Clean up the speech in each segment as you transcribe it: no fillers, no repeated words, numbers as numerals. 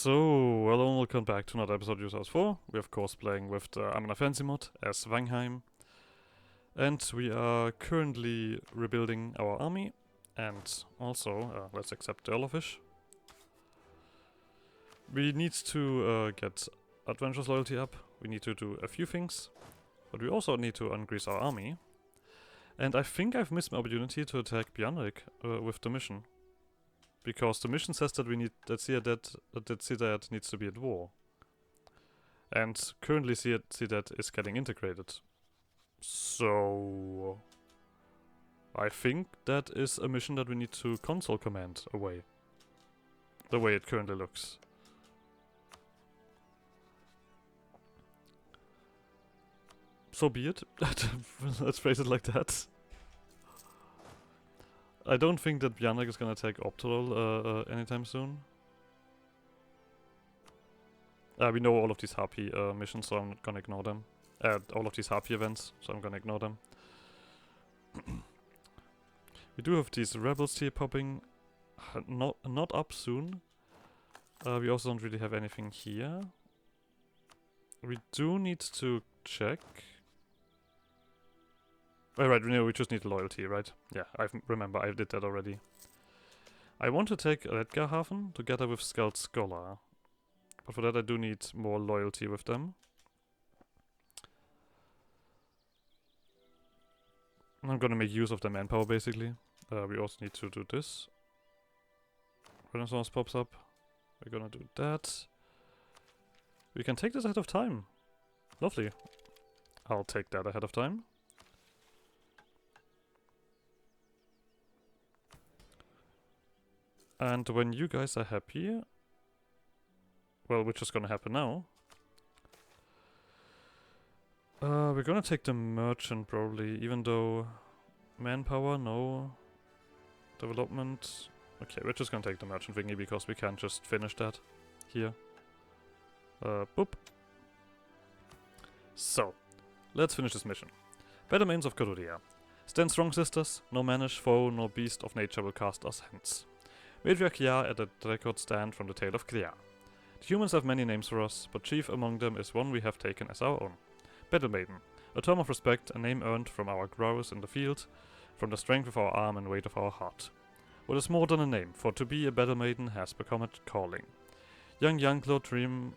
So, hello and welcome back to another episode of House 4. We're of course playing with the Anbennar fancy mod as Vængheim. And we are currently rebuilding our army. And also, let's accept the Elfish. We need to get Adventurous loyalty up. We need to do a few things. But we also need to increase our army. And I think I've missed my opportunity to attack Bjarnrik with the mission. Because the mission says that we need that Ciudad needs to be at war. And currently Ciudad is getting integrated. So I think that is a mission that we need to console command away. The way it currently looks. So be it. Let's phrase it like that. I don't think that Bjarnrik is gonna take Optimal anytime soon. We know all of these Harpy missions, so I'm not gonna ignore them. All of these Harpy events, so I'm gonna ignore them. We do have these rebels here popping. Not up soon. We also don't really have anything here. We do need to check. Oh, right, we just need loyalty, right? Yeah, I remember I did that already. I want to take Vængheim together with Skald Scholar. But for that I do need more loyalty with them. I'm gonna make use of the manpower basically. We also need to do this. Renaissance pops up. We're gonna do that. We can take this ahead of time. Lovely. I'll take that ahead of time. And when you guys are happy, well, which is gonna happen now, we're gonna take the merchant probably, even though manpower, no. Development, okay, we're just gonna take the merchant thingy because we can't just finish that here. Boop. So, let's finish this mission. Better Mains of Garudia. Stand strong, sisters. No mannish foe nor beast of nature will cast us hence. Wait for Kya at the record stand from the tale of Kya. The humans have many names for us, but chief among them is one we have taken as our own. Battle Maiden, a term of respect, a name earned from our prowess in the field, from the strength of our arm and weight of our heart. What is more than a name, for to be a Battle Maiden has become a calling. Young Yanklo dream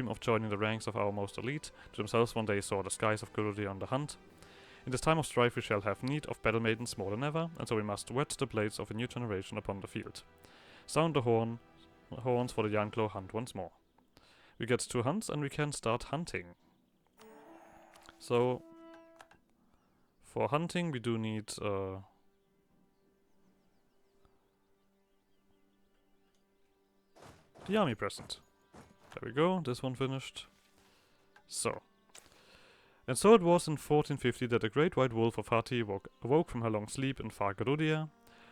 of joining the ranks of our most elite, to themselves one day saw the skies of Garudia on the hunt. In this time of strife we shall have need of battle maidens more than ever, and so we must whet the blades of a new generation upon the field. Sound the horns for the Yanklo hunt once more. We get 2 hunts and we can start hunting. So, for hunting we do need the army present. There we go, this one finished. So. And so it was in 1450 that the great white wolf of Hati awoke from her long sleep in far Garudia.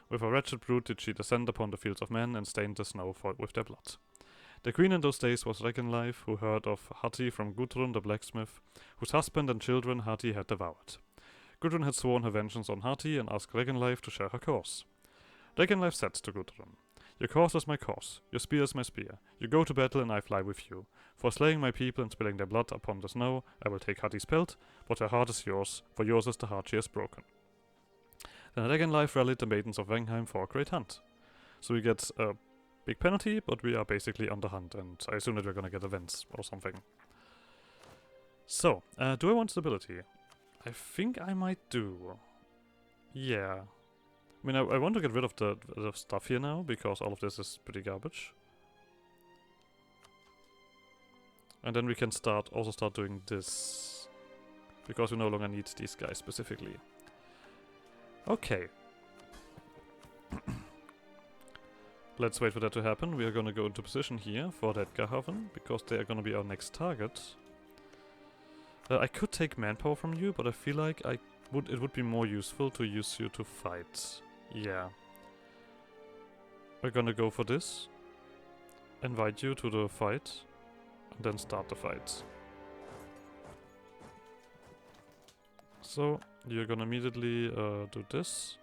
With a wretched brood did she descend upon the fields of men and stained the snow with their blood. The queen in those days was Regenleif, who heard of Hati from Gudrun the blacksmith, whose husband and children Hati had devoured. Gudrun had sworn her vengeance on Hati and asked Regenleif to share her cause. Regenleif said to Gudrun, "Your cause is my cause, your spear is my spear. You go to battle and I fly with you. For slaying my people and spilling their blood upon the snow, I will take Hati's pelt, but her heart is yours, for yours is the heart she has broken." Then Regenleif rallied the maidens of Vængheim for a great hunt. So we get a big penalty, but we are basically on the hunt, and I assume that we're gonna get events or something. So, do I want stability? I think I might do. Yeah. I mean, I want to get rid of the stuff here now, because all of this is pretty garbage. And then we can also start doing this. Because we no longer need these guys specifically. Okay. Let's wait for that to happen. We are gonna go into position here for that Vængheim, because they are gonna be our next target. I could take manpower from you, but I feel like it would be more useful to use you to fight. Yeah. We're gonna go for this. Invite you to the fight. And then start the fight. So, you're gonna immediately do this.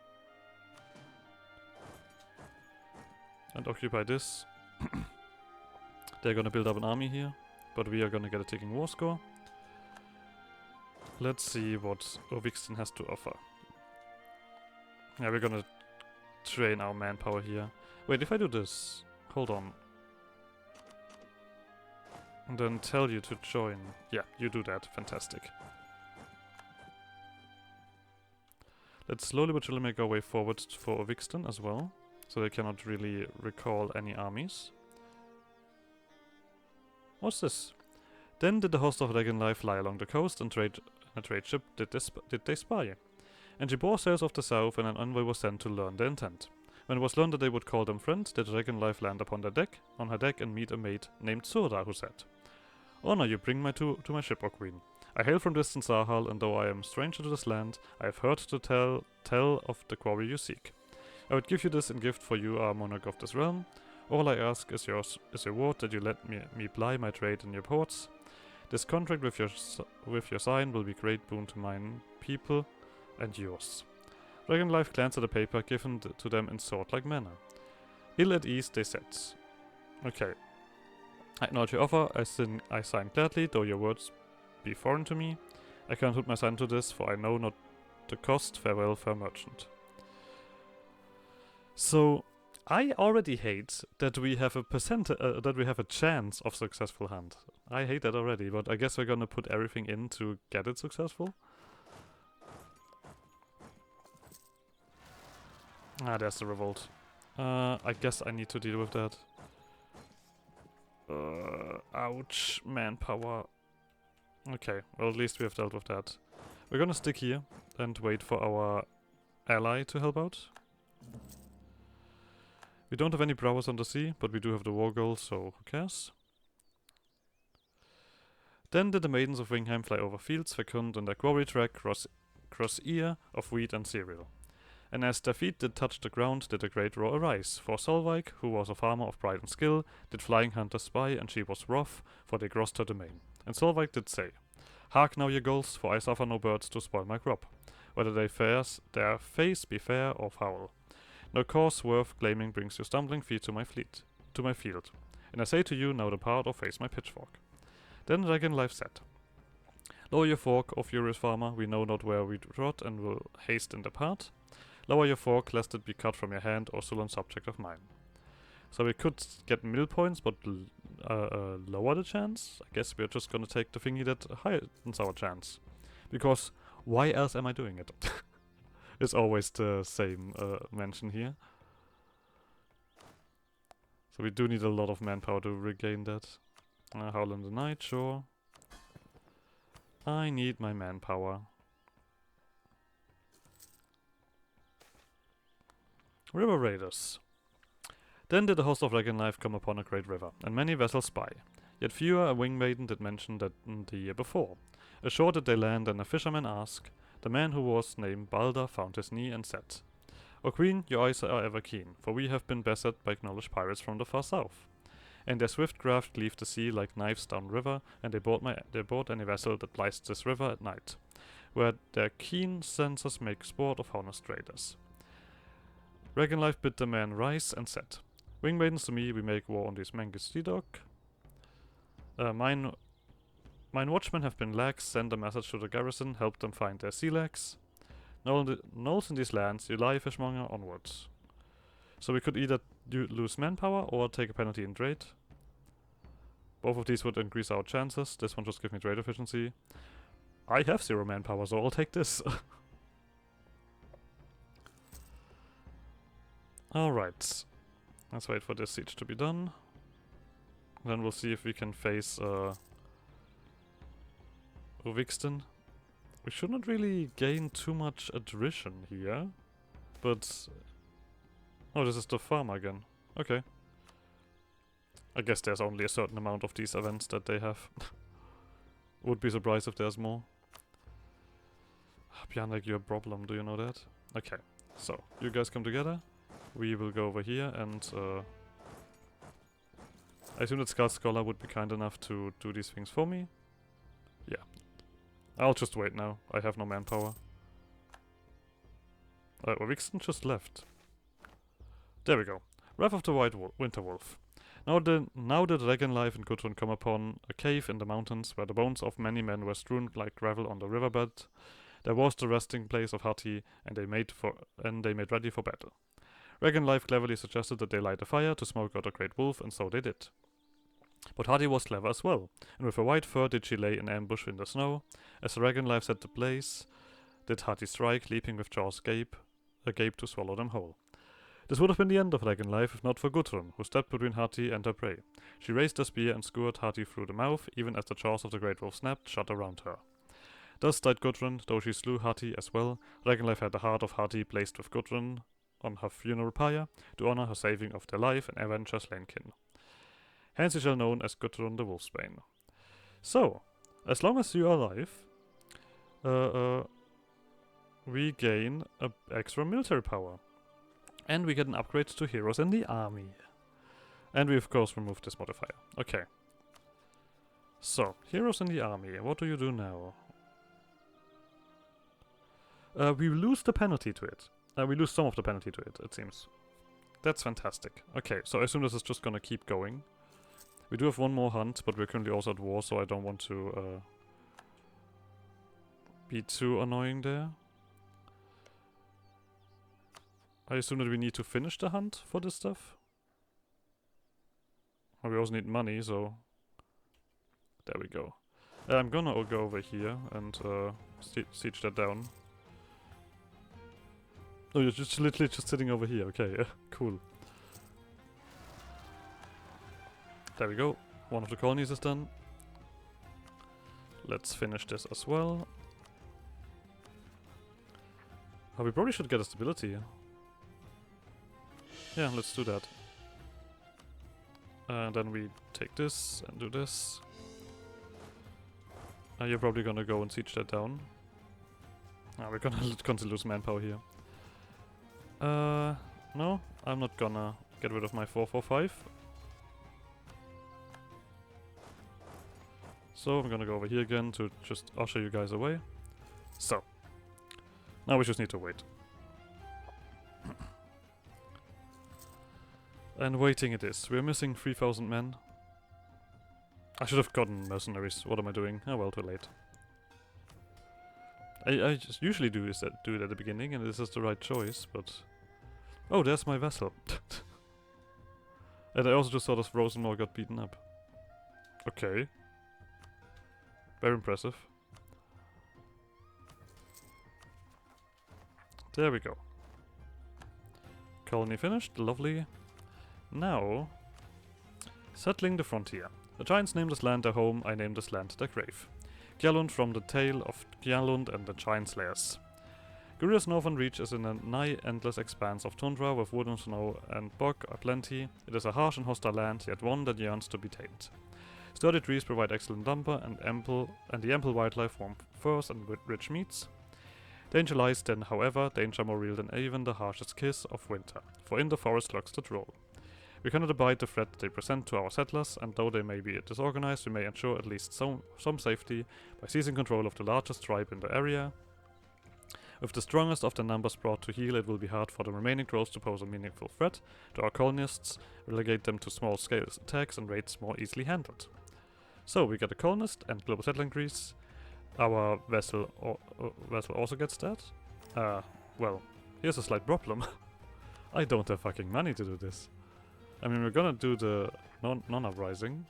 And occupy this. They're gonna build up an army here, but we are gonna get a ticking war score. Let's see what Ovixton has to offer. Yeah, we're gonna train our manpower here. Wait, if I do this, hold on. And then tell you to join. Yeah, you do that. Fantastic. Let's slowly but surely make our way forward for Ovixton as well, so they cannot really recall any armies. What's this? Then did the host of Regenlife fly along the coast, and a trade ship did they spy. And she bore sails off the south, and an envoy was sent to learn their intent. When it was learned that they would call them friends, did Regenlife land upon her deck, and meet a maid named Sura, who said, "Honor you bring to my ship, O Queen. I hail from distant Sahal, and though I am stranger to this land, I have heard to tell of the quarry you seek. I would give you this in gift, for you are monarch of this realm. All I ask is your word that you let me ply my trade in your ports. This contract with your sign will be great boon to mine people and yours." Regenlife glanced at the paper given to them in sword-like manner. Ill at ease, they said. Okay. I acknowledge your offer. I sign gladly, though your words be foreign to me. I cannot put my sign to this, for I know not the cost. Farewell, fair merchant. So, I already hate that we have a chance of successful hand. I hate that already, but I guess we're gonna put everything in to get it successful. Ah, there's the revolt. I guess I need to deal with that. Ouch, manpower. Okay, well at least we have dealt with that. We're gonna stick here and wait for our ally to help out. We don't have any prowess on the sea, but we do have the war goal, so who cares? Then did the maidens of Vængheim fly over fields fecund on their quarry track cross ear of wheat and cereal. And as their feet did touch the ground, did a great roar arise. For Solveig, who was a farmer of pride and skill, did flying hunters spy, and she was wroth, for they crossed her domain. And Solveig did say, "Hark now, ye gulls, for I suffer no birds to spoil my crop, whether their face be fair or foul. No cause worth claiming brings your stumbling feet to my field. And I say to you, now depart or face my pitchfork." Then Regenlife said, "Lower your fork, O furious farmer, we know not where we trod, and will haste and depart. Lower your fork, lest it be cut from your hand, or sullen subject of mine." So we could get mill points, but lower the chance. I guess we're just gonna take the thingy that heightens our chance. Because why else am I doing it? It's always the same mention here. So we do need a lot of manpower to regain that. Howl in the night, sure. I need my manpower. River Raiders. Then did the host of Regenlife come upon a great river, and many vessels spy. Yet fewer a wing maiden did mention that the year before. Ashore did they land, and a fisherman ask. The man who was named Balder found his knee and said, "O Queen, your eyes are ever keen, for we have been beset by acknowledged pirates from the far south. And their swift craft cleave the sea like knives down river, and they board any vessel that plies this river at night, where their keen senses make sport of honest traders." Regenlife bid the man rise and said, "Wing maidens, to me we make war on these Mangus Dog. Mine watchmen have been lax, send a message to the garrison, help them find their sea legs. Knolls in these lands, you lie, fishmonger, onwards." So we could either lose manpower or take a penalty in trade. Both of these would increase our chances. This one just gives me trade efficiency. I have 0 manpower, so I'll take this. Alright. Let's wait for this siege to be done. Then we'll see if we can face Ovixton. We should not really gain too much attrition here. But... oh, this is the farm again. Okay. I guess there's only a certain amount of these events that they have. Would be surprised if there's more. Bjarnek, you're a problem, do you know that? Okay, so, you guys come together. We will go over here and I assume that Skull Scholar would be kind enough to do these things for me. Yeah. I'll just wait now. I have no manpower. Ovixton just left. There we go. Wrath of the Winter Wolf. Now the dragon life and Gudrun come upon a cave in the mountains where the bones of many men were strewn like gravel on the riverbed. There was the resting place of Hati, and they made ready for battle. Dragon life cleverly suggested that they light a fire to smoke out a great wolf, and so they did. But Hati was clever as well, and with a white fur did she lay in ambush in the snow. As the dragon life set the blaze, did Hati strike, leaping with jaws agape to swallow them whole. This would have been the end of dragon life if not for Gudrun, who stepped between Hati and her prey. She raised her spear and skewered Hati through the mouth, even as the jaws of the great wolf snapped shut around her. Thus died Gudrun, though she slew Hati as well. Dragon life had the heart of Hati placed with Gudrun on her funeral pyre, to honor her saving of their life and avenge her slain kin. Hence she shall known as Gudrun the Wolfsbane. So, as long as you are alive, we gain extra military power. And we get an upgrade to heroes in the army. And we of course remove this modifier. Okay. So, heroes in the army. What do you do now? We lose the penalty to it. We lose some of the penalty to it, it seems. That's fantastic. Okay, so I assume this is just gonna keep going. We do have one more hunt, but we're currently also at war, so I don't want to be too annoying there. I assume that we need to finish the hunt for this stuff. We also need money, so... There we go. I'm gonna go over here and siege that down. Oh, you're just literally just sitting over here. Okay, yeah, cool. There we go. One of the colonies is done. Let's finish this as well. Oh, we probably should get a stability. Yeah, let's do that. And then we take this and do this. You're probably gonna go and siege that down. We're gonna lose manpower here. No, I'm not gonna get rid of my 445. So I'm gonna go over here again to just usher you guys away. So, now we just need to wait. And waiting it is. We're missing 3,000 men. I should have gotten mercenaries. What am I doing? Oh well, too late. I just usually do it at the beginning, and this is the right choice, but... Oh, there's my vessel. And I also just saw that Rosenmore got beaten up. Okay. Very impressive. There we go. Colony finished. Lovely. Now, settling the frontier. The giants named this land their home, I named this land their grave. Gjallund from the tale of Gjallund and the giant slayers. Guria's northern reach is in a nigh endless expanse of tundra with wood and snow and bog aplenty. It is a harsh and hostile land, yet one that yearns to be tamed. Sturdy trees provide excellent lumber and the ample wildlife form furs and rich meats. Danger lies then, however, danger more real than even the harshest kiss of winter, for in the forest lurks the troll. We cannot abide the threat they present to our settlers, and though they may be disorganized, we may ensure at least some safety by seizing control of the largest tribe in the area. With the strongest of their numbers brought to heel, it will be hard for the remaining trolls to pose a meaningful threat to our colonists, relegate them to small-scale attacks and raids more easily handled. So, we get a colonist and global settler increase. Our vessel also gets that. Well, here's a slight problem. I don't have fucking money to do this. I mean, we're gonna do the non-uprising.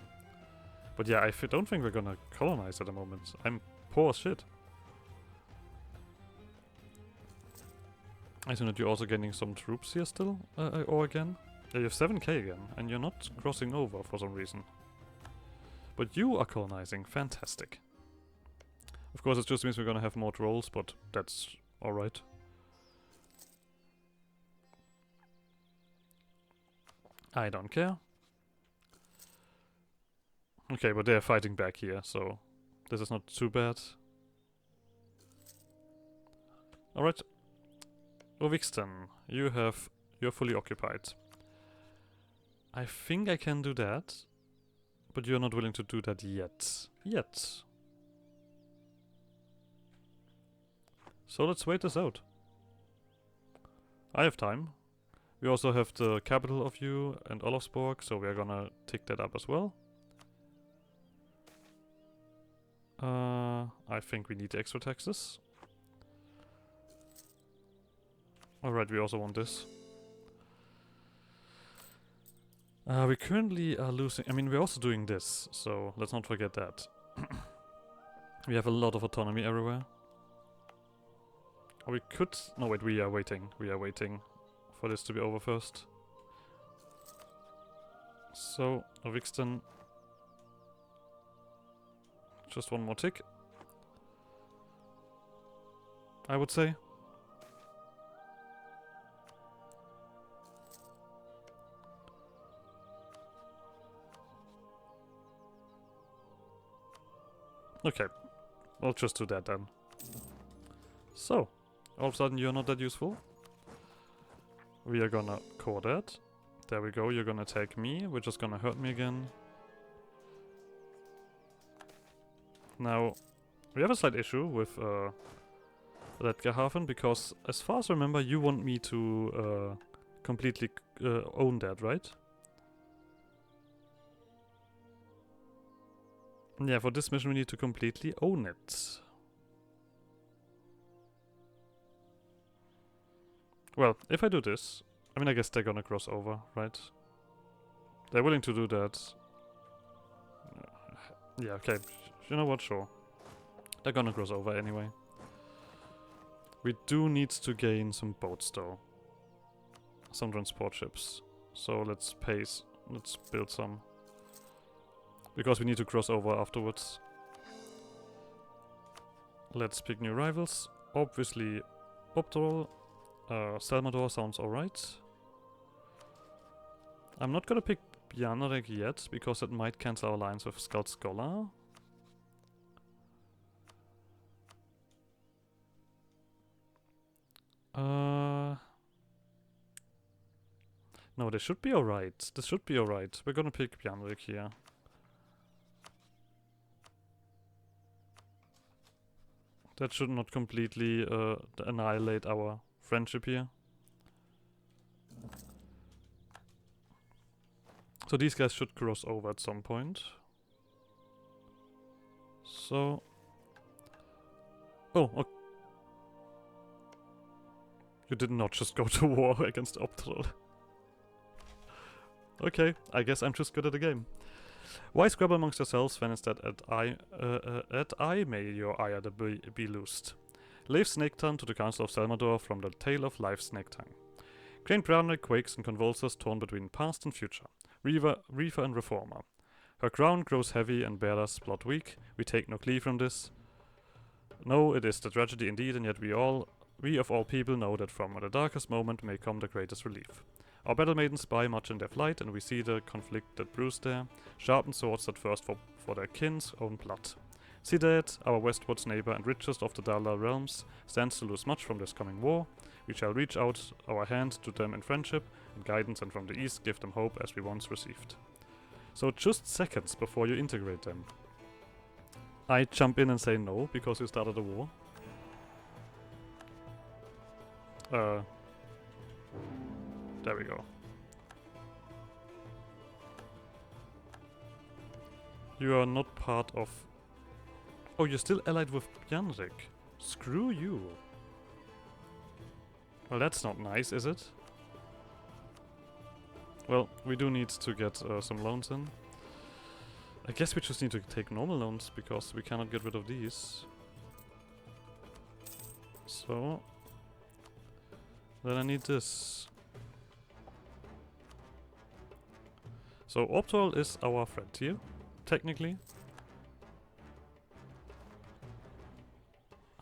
But yeah, I don't think we're gonna colonize at the moment. I'm poor as shit. I assume that you're also gaining some troops here still, or again. Yeah, you have 7k again, and you're not crossing over for some reason. But you are colonizing, fantastic. Of course, it just means we're gonna have more trolls, but that's alright. I don't care. Okay, but they're fighting back here, so this is not too bad. Alright. Ovixton, you're fully occupied. I think I can do that, but you're not willing to do that yet. So let's wait this out. I have time. We also have the capital of you and Olofsborg, so we are gonna tick that up as well. I think we need extra taxes. Alright, we also want this. We currently are losing... I mean, we're also doing this, so let's not forget that. We have a lot of autonomy everywhere. Or we could... No, wait, we are waiting. We are waiting for this to be over first. So, Ovixton. Just one more tick, I would say. Okay, I'll just do that then. So, all of a sudden you're not that useful. We are gonna core that. There we go, you're gonna attack me, which is gonna hurt me again. Now, we have a slight issue with Redgerhaven, because as far as I remember, you want me to completely own that, right? Yeah, for this mission we need to completely own it. Well, if I do this, I mean, I guess they're gonna cross over, right? They're willing to do that. Yeah, okay. You know what? Sure. They're gonna cross over anyway. We do need to gain some boats, though. Some transport ships. So let's build some. Because we need to cross over afterwards. Let's pick new rivals. Obviously, Optorol. Salmador sounds alright. I'm not gonna pick Bjarnarek yet, because it might cancel our alliance with Skald Scholar. No, this should be alright. This should be alright. We're gonna pick Bjarnarek here. That should not completely annihilate our friendship here. So these guys should cross over at some point. So... Oh, okay. You did not just go to war against Optrol. Okay, I guess I'm just good at the game. Why scrabble amongst yourselves when instead at I may your ire be loosed? Leave Snaketongue to the Council of Salmador from the tale of life Snaketongue. Crane Brownneck quakes and convulses, torn between past and future, Reaver and Reformer. Her crown grows heavy and Bearer's plot weak. We take no glee from this. No, it is the tragedy indeed, and yet we of all people know that from the darkest moment may come the greatest relief. Our battle maidens spy much in their flight, and we see the conflict that brews there, sharpened swords that thirst for their kin's own blood. Sided, our westwards neighbor and richest of the Daldar realms, stands to lose much from this coming war. We shall reach out our hand to them in friendship and guidance, and from the east give them hope as we once received. So just seconds before you integrate them, I jump in and say no, because you started a war. There we go. You are not part of... Oh, you're still allied with Bjarnarek. Screw you. Well, that's not nice, is it? Well, we do need to get some loans in. I guess we just need to take normal loans, because we cannot get rid of these. So... Then I need this. So Optol is our friend here, technically.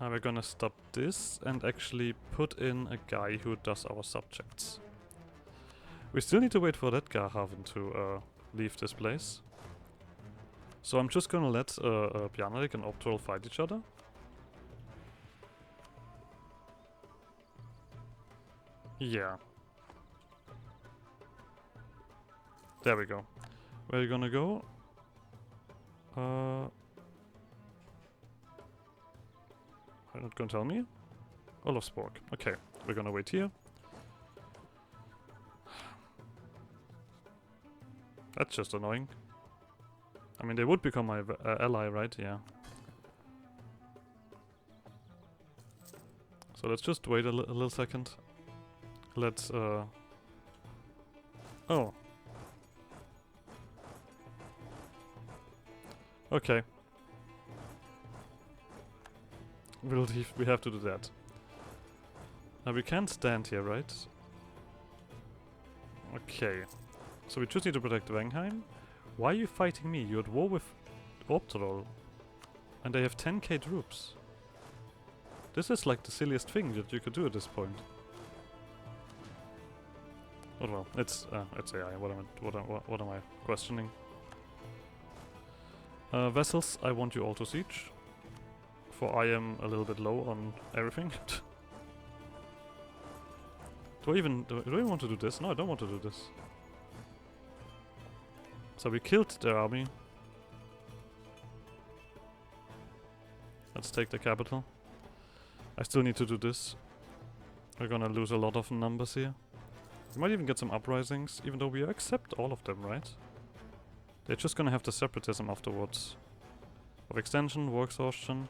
And we're gonna stop this and actually put in a guy who does our subjects. We still need to wait for Redgerhaven to leave this place. So I'm just gonna let Bjarnarek and Optol fight each other. Yeah. There we go. Where are you gonna go? Are you not gonna tell me? Olofsborg. Okay, we're gonna wait here. That's just annoying. I mean, they would become my ally, right? Yeah. So let's just wait a little second. Let's, oh. Okay. We have to do that. Now we can't stand here, right? Okay. So we just need to protect Vængheim. Why are you fighting me? You're at war with Optorol. And they have 10k troops. This is like the silliest thing that you could do at this point. Oh well, it's AI. What am I questioning? Vessels, I want you all to siege. For I am a little bit low on everything. do I even want to do this? No, I don't want to do this. So we killed their army. Let's take the capital. I still need to do this. We're gonna lose a lot of numbers here. We might even get some uprisings, even though we accept all of them, right? They're just gonna have the separatism afterwards. Of extension, war exhaustion.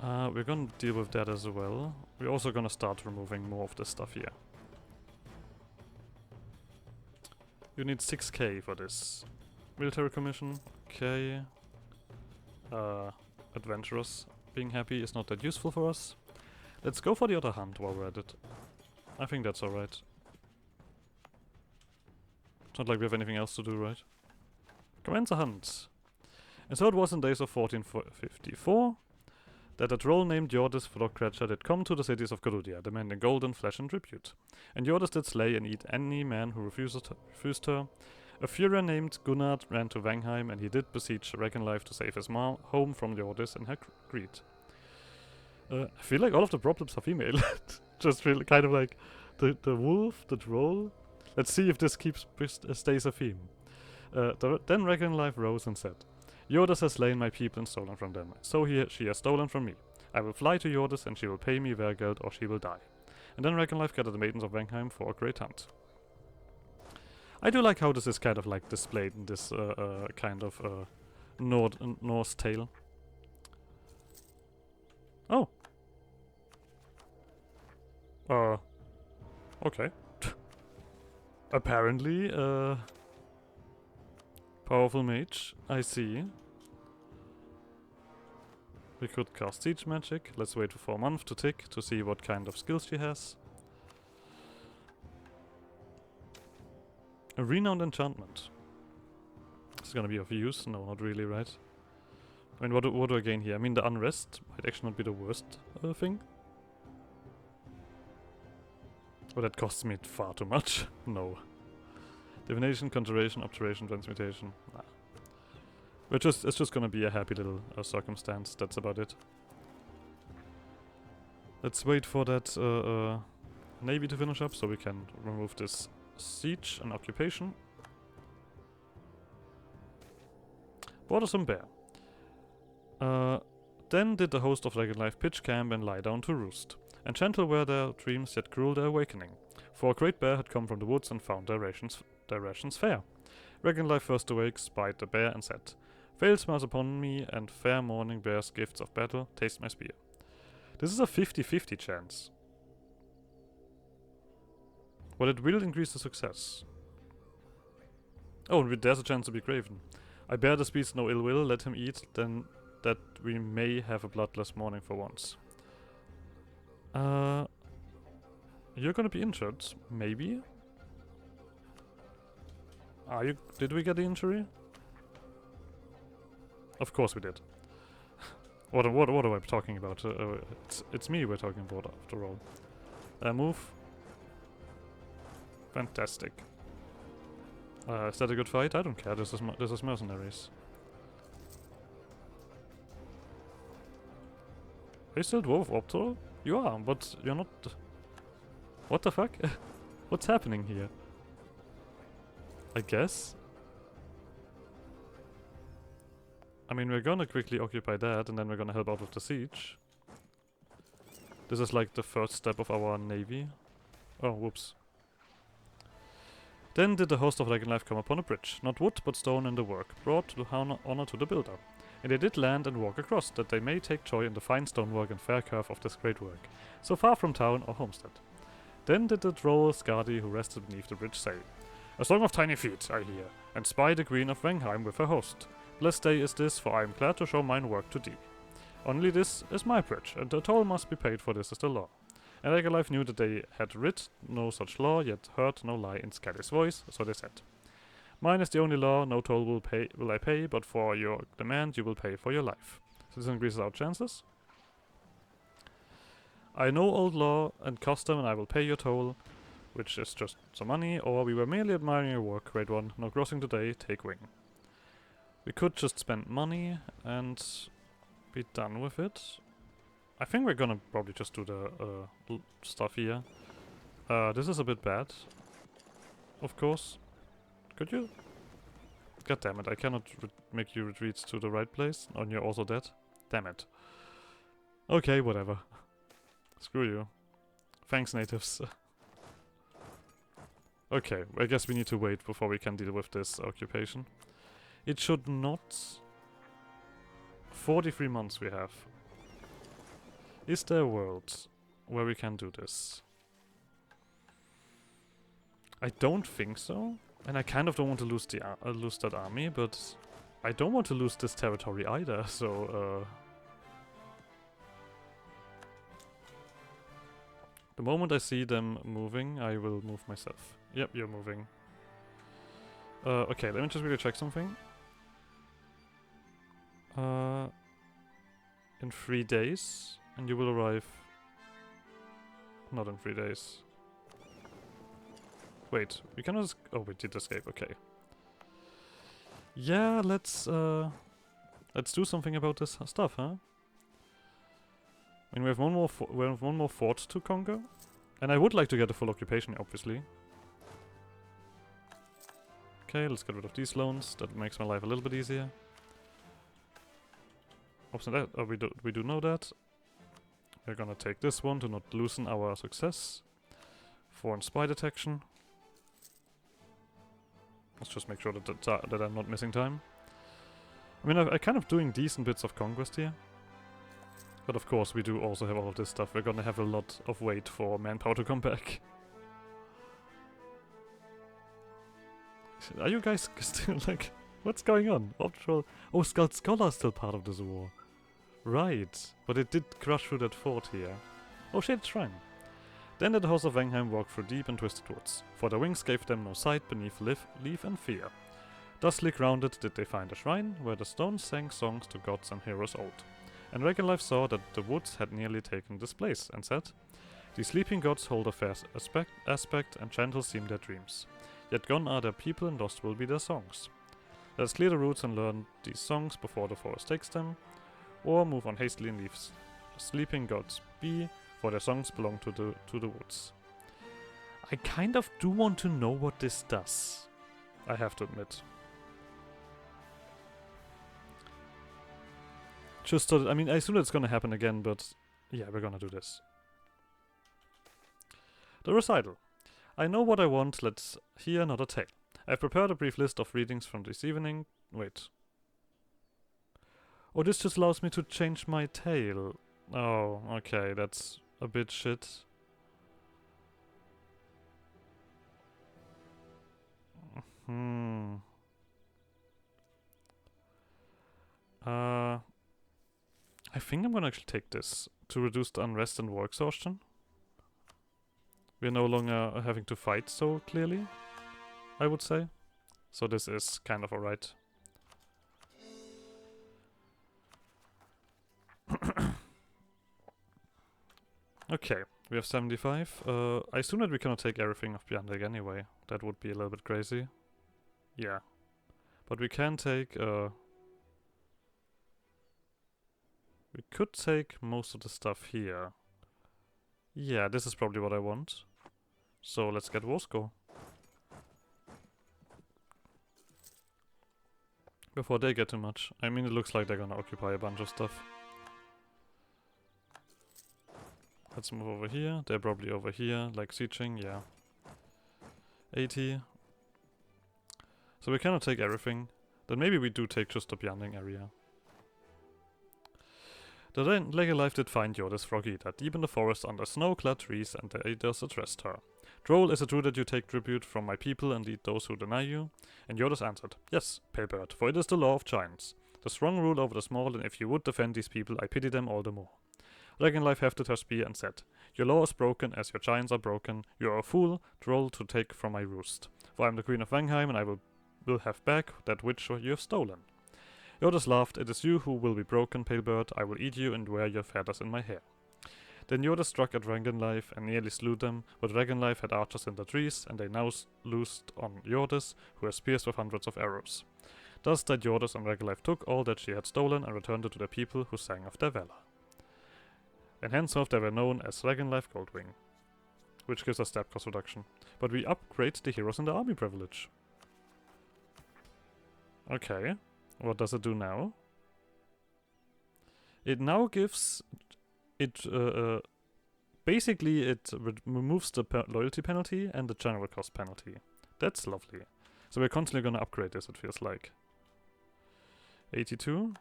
We're gonna deal with that as well. We're also gonna start removing more of this stuff here. You need 6k for this. Military commission, okay. Adventurous. Being happy is not that useful for us. Let's go for the other hunt while we're at it. I think that's alright. It's not like we have anything else to do, right? Commence a hunt. And so it was in days of 1454 that a troll named Jordis Frogcratcher did come to the cities of Garudia, demanding gold and flesh and tribute. And Jordis did slay and eat any man who refused her. A furrier named Gunnard ran to Vængheim, and he did besiege Regenlife to save his home from Jordis and her greed. I feel like all of the problems are female. Just feel kind of like the wolf, the troll. Let's see if this stays a theme. Then Regenlife rose and said, Jordis has slain my people and stolen from them, so she has stolen from me. I will fly to Jordis and she will pay me Vergeld or she will die. And then Regenlife gathered the maidens of Vængheim for a great hunt. I do like how this is kind of like displayed in this kind of Norse tale. Oh. Okay. Apparently, powerful mage. I see. We could cast siege magic. Let's wait for a month to tick to see what kind of skills she has. A renowned enchantment. This is gonna be of use. No, not really, right? I mean, what do I gain here? I mean, the unrest might actually not be the worst thing. But that costs me far too much. No. Divination, conjuration, obturation, transmutation. Nah. It's just gonna be a happy little circumstance. That's about it. Let's wait for that navy to finish up so we can remove this siege and occupation. Bothersome bear. Then did the host of Regenlife pitch camp and lie down to roost. And gentle were their dreams, yet cruel their awakening. For a great bear had come from the woods and found their rations fair. Regenlife first awake, spied the bear and said, Veil smiles upon me, and fair morning bears gifts of battle, taste my spear. This is a 50-50 chance. But it will increase the success. Oh, and there's a chance to be graven. I bear the beast no ill will, let him eat, then that we may have a bloodless morning for once. You're gonna be injured, maybe? Did we get the injury? Of course we did. What am I talking about? It's me we're talking about after all. Move. Fantastic. Is that a good fight? I don't care. This is mercenaries. Are you still Dwarf Optor? You are, but you're not. What the fuck? What's happening here? I guess. I mean, we're gonna quickly occupy that, and then we're gonna help out with the siege. This is like the first step of our navy. Oh, whoops. Then did the host of Dragonlife come upon a bridge, not wood but stone in the work, brought to honor to the builder. And they did land and walk across, that they may take joy in the fine stonework and fair curve of this great work, so far from town or homestead. Then did the droll Skadi who rested beneath the bridge say, A song of tiny feet, I hear, and spy the queen of Vængheim with her host. Blessed day is this, for I am glad to show mine work to thee. Only this is my bridge, and the toll must be paid, for this is the law. And Dragonlife knew that they had writ no such law, yet heard no lie in Skadi's voice, so they said, Mine is the only law, no toll will I pay, but for your demand you will pay for your life. So this increases our chances. I know old law and custom, and I will pay your toll, which is just some money, or we were merely admiring your work, great one. No crossing today, take wing. We could just spend money and be done with it. I think we're gonna probably just do the stuff here. This is a bit bad, of course. Could you? God damn it, I cannot make you retreat to the right place, and you're also dead. Damn it. Okay, whatever. Screw you. Thanks, natives. Okay, I guess we need to wait before we can deal with this occupation. It should not... 43 months we have. Is there a world where we can do this? I don't think so. And I kind of don't want to lose the lose that army, but I don't want to lose this territory either, so the moment I see them moving, I will move myself. Yep, you're moving. Okay, let me just really check something. In 3 days, and you will arrive... Not in 3 days. Wait, we cannot... Oh, we did escape, okay. Yeah, let's do something about this stuff, huh? I mean, we have one more fort to conquer. And I would like to get a full occupation, obviously. Okay, let's get rid of these loans. That makes my life a little bit easier. We do know that. We're gonna take this one to not loosen our success. Foreign spy detection. Let's just make sure that I'm not missing time. I mean, I'm kind of doing decent bits of conquest here. But of course, we do also have all of this stuff. We're gonna have a lot of wait for manpower to come back. Are you guys still like... What's going on? Optional... Oh, Scholar is still part of this war. Right. But it did crush through that fort here. Oh, Shaded Shrine. Then did the house of Vængheim walk through deep and twisted woods, for their wings gave them no sight beneath leaf and fear. Thusly grounded did they find a shrine, where the stones sang songs to gods and heroes old. And Dragonlife saw that the woods had nearly taken this place, and said, These sleeping gods hold a fair aspect, and gentle seem their dreams. Yet gone are their people, and lost will be their songs. Let us clear the roots and learn these songs before the forest takes them, or move on hastily and leave sleeping gods be, for their songs belong to the woods. I kind of do want to know what this does, I have to admit. Just so that, I mean, I assume it's gonna happen again, but yeah, we're gonna do this. The recital. I know what I want, let's hear another tale. I've prepared a brief list of readings from this evening. Wait. Oh, this just allows me to change my tale. Oh, okay, that's a bit shit. I think I'm gonna actually take this to reduce the unrest and war exhaustion. We're no longer having to fight so clearly, I would say. So this is kind of alright. Okay, we have 75. I assume that we cannot take everything of Björndag anyway. That would be a little bit crazy. Yeah. But we can take... we could take most of the stuff here. Yeah, this is probably what I want. So let's get war score. Before they get too much. I mean, it looks like they're gonna occupy a bunch of stuff. Let's move over here. They're probably over here, like sieging, yeah. 80. So we cannot take everything. Then maybe we do take just the Beyonding area. The later life did find Yoda's Frogita deep in the forest under snow-clad trees, and the elders addressed her. Droll, is it true that you take tribute from my people and eat those who deny you? And Yodas answered, yes, pale bird, for it is the law of giants. The strong rule over the small, and if you would defend these people, I pity them all the more. Dragonlife hefted her spear and said, your law is broken as your giants are broken. You are a fool, Droll, to take from my roost. For I am the queen of Vængheim, and I will have back that which you have stolen. Yodas laughed, it is you who will be broken, pale bird. I will eat you and wear your feathers in my hair. Then Yoda struck at Dragonlife and nearly slew them, but Dragonlife had archers in the trees, and they now loosed on Yodas, who has spears with hundreds of arrows. Thus died Yodas, and Dragonlife took all that she had stolen and returned it to the people who sang of their valor. And henceforth they were known as Dragonlife Goldwing, which gives us stat cost reduction. But we upgrade the heroes in the army privilege. Okay, what does it do now? It now gives... basically it removes the loyalty penalty and the general cost penalty. That's lovely. So we're constantly gonna upgrade this, it feels like. 82.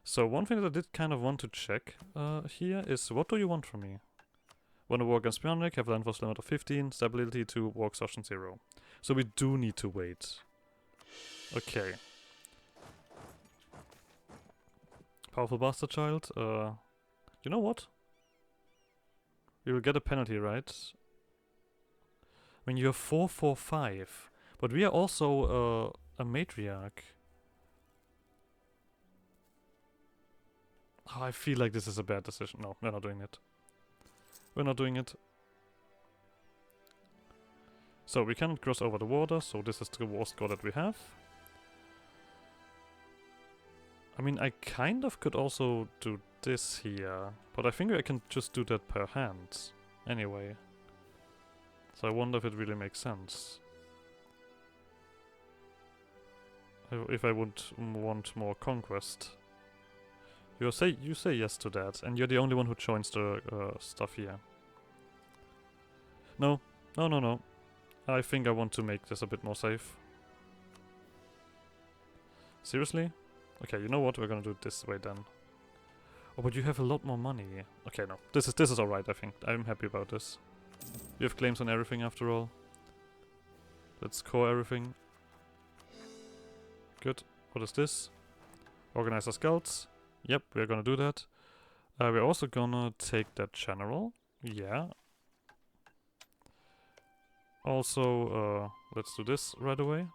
So one thing that I did kind of want to check here is, what do you want from me? Want to war against Bjornik, have a land force limit of 15, stability 2, war exhaustion 0. So we do need to wait. Okay. Powerful bastard child. You know what? We will get a penalty, right? I mean, you're 4-4-5, but we are also a matriarch. Oh, I feel like this is a bad decision. No, we're not doing it. We're not doing it. So we cannot cross over the water, so this is the worst score that we have. I mean, I kind of could also do this here, but I think I can just do that per hand anyway. So I wonder if it really makes sense. If I would want more conquest. You say yes to that, and you're the only one who joins the stuff here. No. I think I want to make this a bit more safe. Seriously? Okay, you know what? We're gonna do it this way then. Oh, but you have a lot more money. Okay, no. This is alright, I think. I'm happy about this. You have claims on everything after all. Let's core everything. Good. What is this? Organize our scouts. Yep, we're gonna do that. We're also gonna take that general. Yeah. Also, let's do this right away.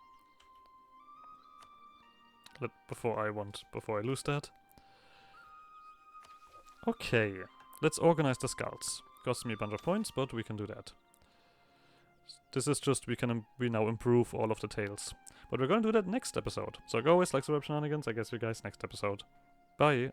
Before I lose that. Okay, let's organize the scouts. Costs me a bunch of points, but we can do that. This is just, we now improve all of the tales. But we're gonna do that next episode. So go always like, subscribe, shenanigans. I guess you guys next episode. Bye!